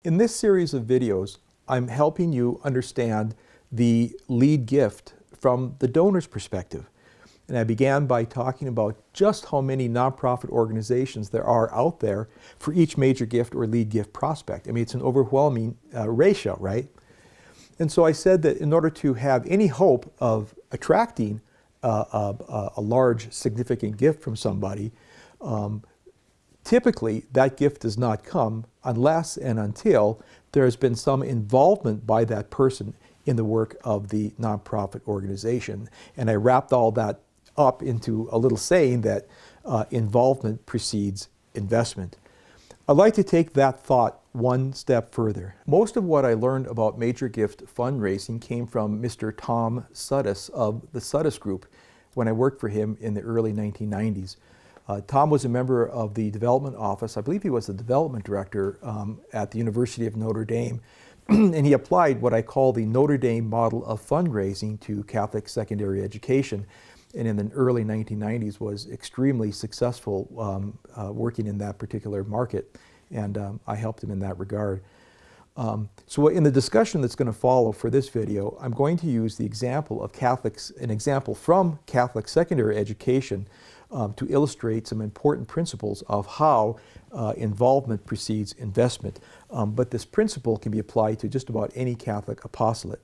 In this series of videos, I'm helping you understand the lead gift from the donor's perspective. And I began by talking about just how many nonprofit organizations there are out there for each major gift or lead gift prospect. I mean, it's an overwhelming ratio, right? And so I said that in order to have any hope of attracting a large, significant gift from somebody, typically that gift does not come unless and until there has been some involvement by that person in the work of the nonprofit organization. And I wrapped all that up into a little saying that involvement precedes investment. I'd like to take that thought one step further. Most of what I learned about major gift fundraising came from Mr. Tom Sudduth of the Sudduth Group when I worked for him in the early 1990s. Tom was a member of the development office. I believe he was the development director at the University of Notre Dame. And he applied what I call the Notre Dame model of fundraising to Catholic secondary education. And in the early 1990s was extremely successful working in that particular market. And I helped him in that regard. So in the discussion that's going to follow for this video, I'm going to use the example of an example from Catholic secondary education to illustrate some important principles of how involvement precedes investment. But this principle can be applied to just about any Catholic apostolate.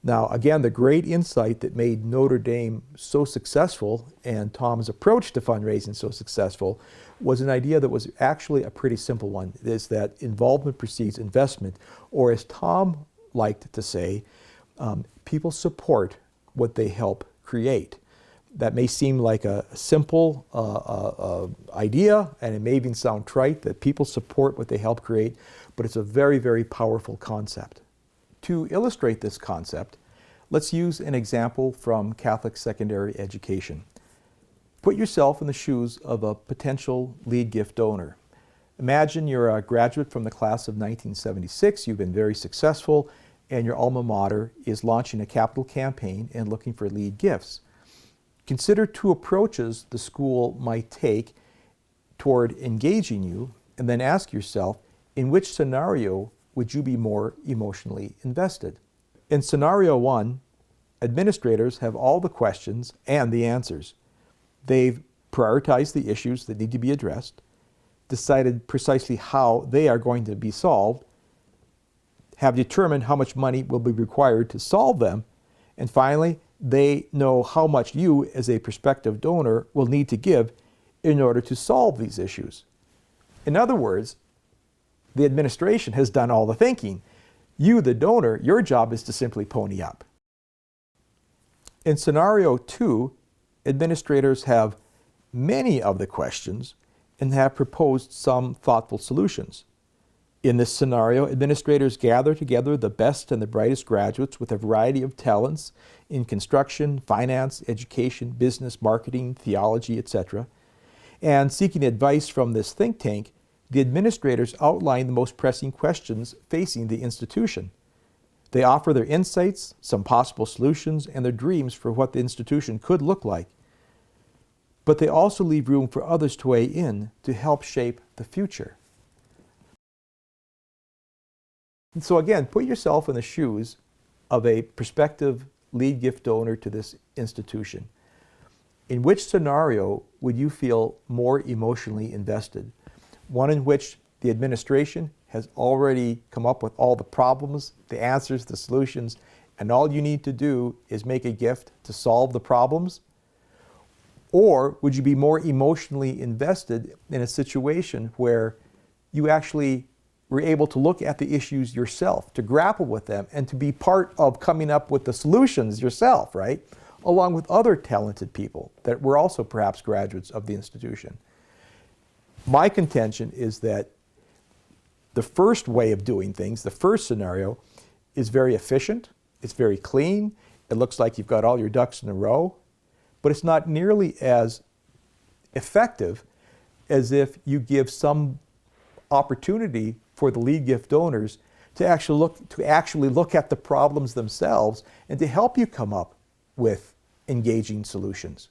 Now, again, the great insight that made Notre Dame so successful and Tom's approach to fundraising so successful was an idea that was actually a pretty simple one, is that involvement precedes investment, or as Tom liked to say, people support what they help create. That may seem like a simple idea, and it may even sound trite that people support what they help create, but it's a very, very powerful concept. To illustrate this concept, let's use an example from Catholic secondary education. Put yourself in the shoes of a potential lead gift donor. Imagine you're a graduate from the class of 1976, you've been very successful, and your alma mater is launching a capital campaign and looking for lead gifts. Consider two approaches the school might take toward engaging you, and then ask yourself, in which scenario would you be more emotionally invested? In scenario one, administrators have all the questions and the answers. They've prioritized the issues that need to be addressed, decided precisely how they are going to be solved, have determined how much money will be required to solve them, and finally, they know how much you, as a prospective donor, will need to give in order to solve these issues. In other words, the administration has done all the thinking. You, the donor, your job is to simply pony up. In scenario two, administrators have many of the questions and have proposed some thoughtful solutions. In this scenario, administrators gather together the best and the brightest graduates with a variety of talents in construction, finance, education, business, marketing, theology, etc. And seeking advice from this think tank, the administrators outline the most pressing questions facing the institution. They offer their insights, some possible solutions, and their dreams for what the institution could look like. But they also leave room for others to weigh in to help shape the future. And so again, put yourself in the shoes of a prospective lead gift donor to this institution. In which scenario would you feel more emotionally invested? One in which the administration has already come up with all the problems, the answers, the solutions, and all you need to do is make a gift to solve the problems? Or would you be more emotionally invested in a situation where you actually were able to look at the issues yourself, to grapple with them, and to be part of coming up with the solutions yourself, right? Along with other talented people that were also perhaps graduates of the institution. My contention is that the first way of doing things, the first scenario, is very efficient, it's very clean, it looks like you've got all your ducks in a row, but it's not nearly as effective as if you give some opportunity for the lead gift donors to actually look at the problems themselves and to help you come up with engaging solutions.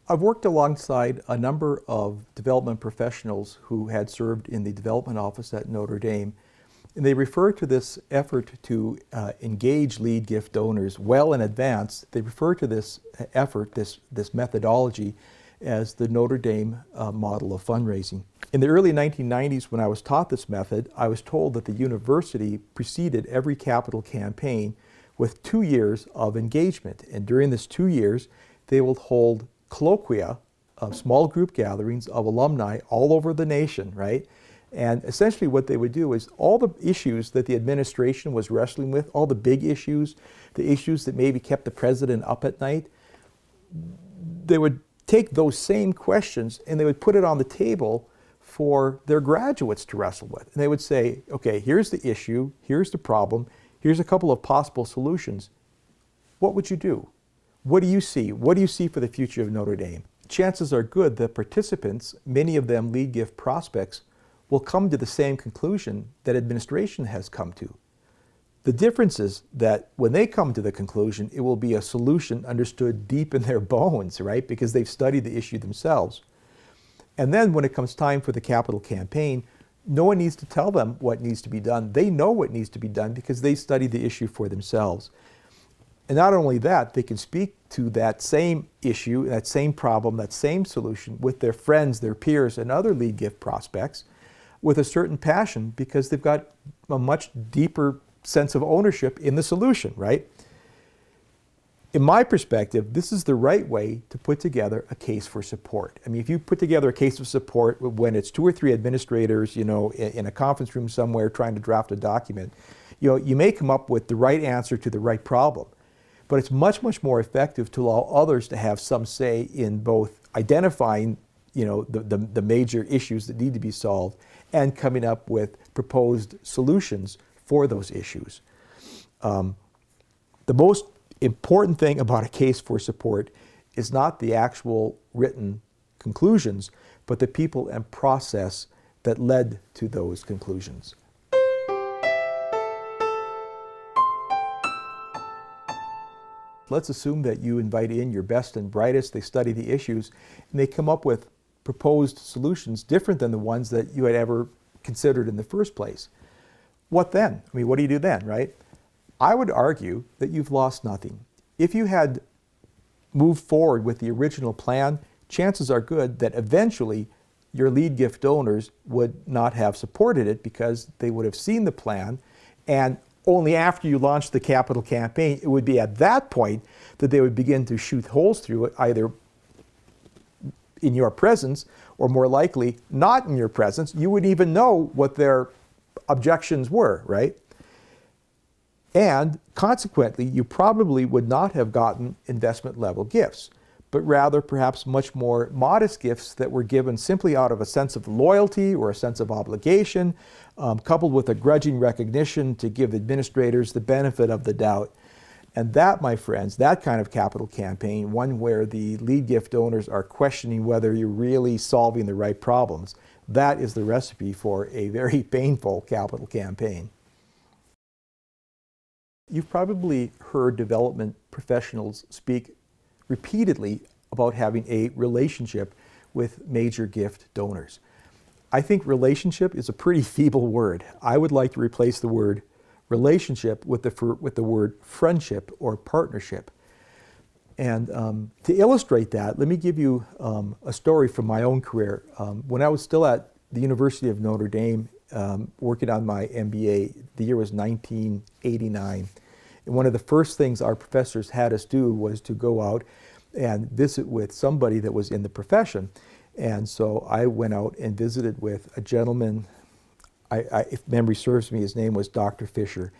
I've worked alongside a number of development professionals who had served in the development office at Notre Dame And they refer to this effort to engage lead gift donors well in advance. They refer to this effort, this methodology, as the Notre Dame model of fundraising. In the early 1990s, when I was taught this method, I was told that the university preceded every capital campaign with 2 years of engagement. And during this 2 years, they will hold colloquia, small group gatherings of alumni all over the nation, right? And essentially what they would do is all the issues that the administration was wrestling with, all the big issues, the issues that maybe kept the president up at night, they would take those same questions and they would put it on the table for their graduates to wrestle with. And they would say, okay, here's the issue, here's the problem, here's a couple of possible solutions. What would you do? What do you see? What do you see for the future of Notre Dame? Chances are good that participants, many of them lead gift prospects, will come to the same conclusion that administration has come to. The difference is that when they come to the conclusion, it will be a solution understood deep in their bones, right? Because they've studied the issue themselves. And then when it comes time for the capital campaign, no one needs to tell them what needs to be done. They know what needs to be done because they studied the issue for themselves. And not only that, they can speak to that same issue, that same problem, that same solution with their friends, their peers, and other lead gift prospects with a certain passion because they've got a much deeper sense of ownership in the solution, right? In my perspective, this is the right way to put together a case for support. I mean, if you put together a case of support when it's 2 or 3 administrators, you know, in a conference room somewhere trying to draft a document, you know, you may come up with the right answer to the right problem. But it's much, much more effective to allow others to have some say in both identifying, you know, the major issues that need to be solved and coming up with proposed solutions for those issues. The most important thing about a case for support is not the actual written conclusions, but the people and process that led to those conclusions. Let's assume that you invite in your best and brightest, they study the issues, and they come up with proposed solutions different than the ones that you had ever considered in the first place. What then? I mean, what do you do then, right? I would argue that you've lost nothing. If you had moved forward with the original plan, chances are good that eventually your lead gift donors would not have supported it because they would have seen the plan, and only after you launched the capital campaign, it would be at that point that they would begin to shoot holes through it, either in your presence or more likely not in your presence. You wouldn't even know what their objections were, right? And consequently, you probably would not have gotten investment level gifts, but rather perhaps much more modest gifts that were given simply out of a sense of loyalty or a sense of obligation, coupled with a grudging recognition to give administrators the benefit of the doubt. And that, my friends, that kind of capital campaign, one where the lead gift donors are questioning whether you're really solving the right problems, that is the recipe for a very painful capital campaign. You've probably heard development professionals speak repeatedly about having a relationship with major gift donors. I think relationship is a pretty feeble word. I would like to replace the word relationship with the word friendship or partnership. And to illustrate that, let me give you a story from my own career. When I was still at the University of Notre Dame working on my MBA, the year was 1989. And one of the first things our professors had us do was to go out and visit with somebody that was in the profession. And so I went out and visited with a gentleman, if memory serves me, his name was Dr. Fisher.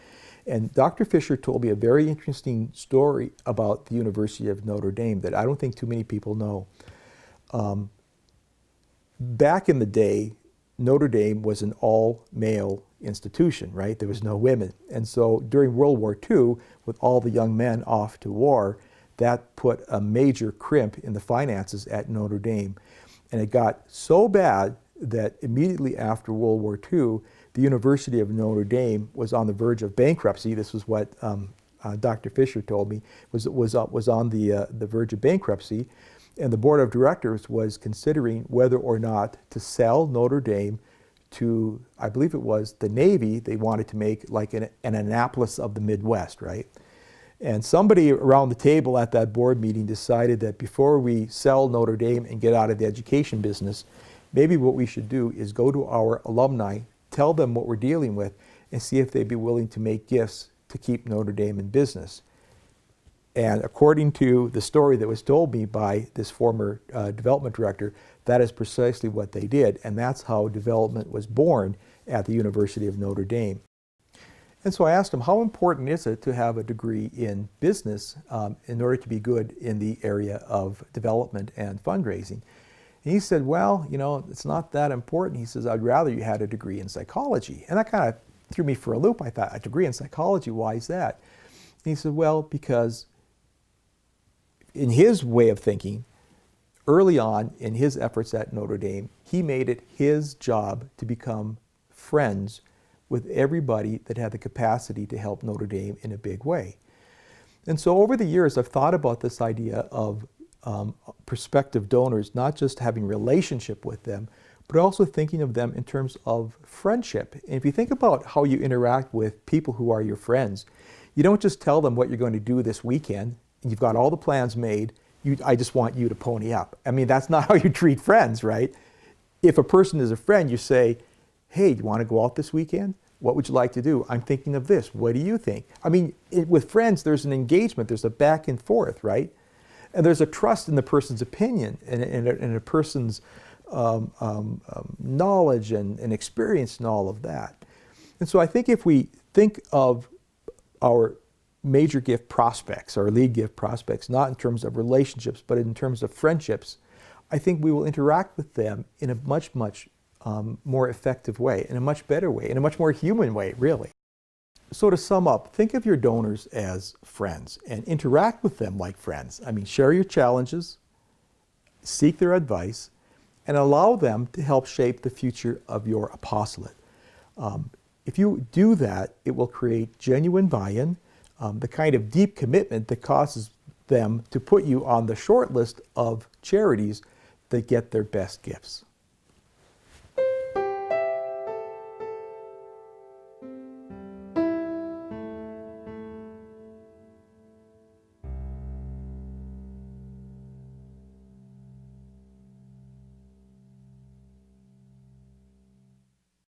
And Dr. Fisher told me a very interesting story about the University of Notre Dame that I don't think too many people know. Back in the day, Notre Dame was an all-male institution, right? There was no women. And so during World War II, with all the young men off to war, that put a major crimp in the finances at Notre Dame. And it got so bad that immediately after World War II, the University of Notre Dame was on the verge of bankruptcy. This was what Dr. Fisher told me, was on the verge of bankruptcy. And the board of directors was considering whether or not to sell Notre Dame to, I believe it was the Navy. They wanted to make like an Annapolis of the Midwest, right? And somebody around the table at that board meeting decided that before we sell Notre Dame and get out of the education business, maybe what we should do is go to our alumni, tell them what we're dealing with, and see if they'd be willing to make gifts to keep Notre Dame in business. And according to the story that was told me by this former development director, that is precisely what they did. And that's how development was born at the University of Notre Dame. And so I asked him, how important is it to have a degree in business in order to be good in the area of development and fundraising? And he said, well, you know, it's not that important. He says, I'd rather you had a degree in psychology. And that kind of threw me for a loop. I thought, a degree in psychology, why is that? And he said, well, because in his way of thinking, early on in his efforts at Notre Dame, he made it his job to become friends with everybody that had the capacity to help Notre Dame in a big way. And so over the years, I've thought about this idea of prospective donors, not just having relationship with them, but also thinking of them in terms of friendship. And if you think about how you interact with people who are your friends, you don't just tell them what you're going to do this weekend, and you've got all the plans made, I just want you to pony up. I mean, that's not how you treat friends, right? If a person is a friend, you say, hey, do you want to go out this weekend? What would you like to do? I'm thinking of this. What do you think? I mean, with friends, there's an engagement. There's a back and forth, right? And there's a trust in the person's opinion and a person's knowledge and experience and all of that. And so I think if we think of our major gift prospects, our lead gift prospects, not in terms of relationships, but in terms of friendships, I think we will interact with them in a much more effective way, in a much better way, in a much more human way, really. So to sum up, think of your donors as friends and interact with them like friends. I mean, share your challenges, seek their advice, and allow them to help shape the future of your apostolate. If you do that, it will create genuine buy-in, the kind of deep commitment that causes them to put you on the short list of charities that get their best gifts.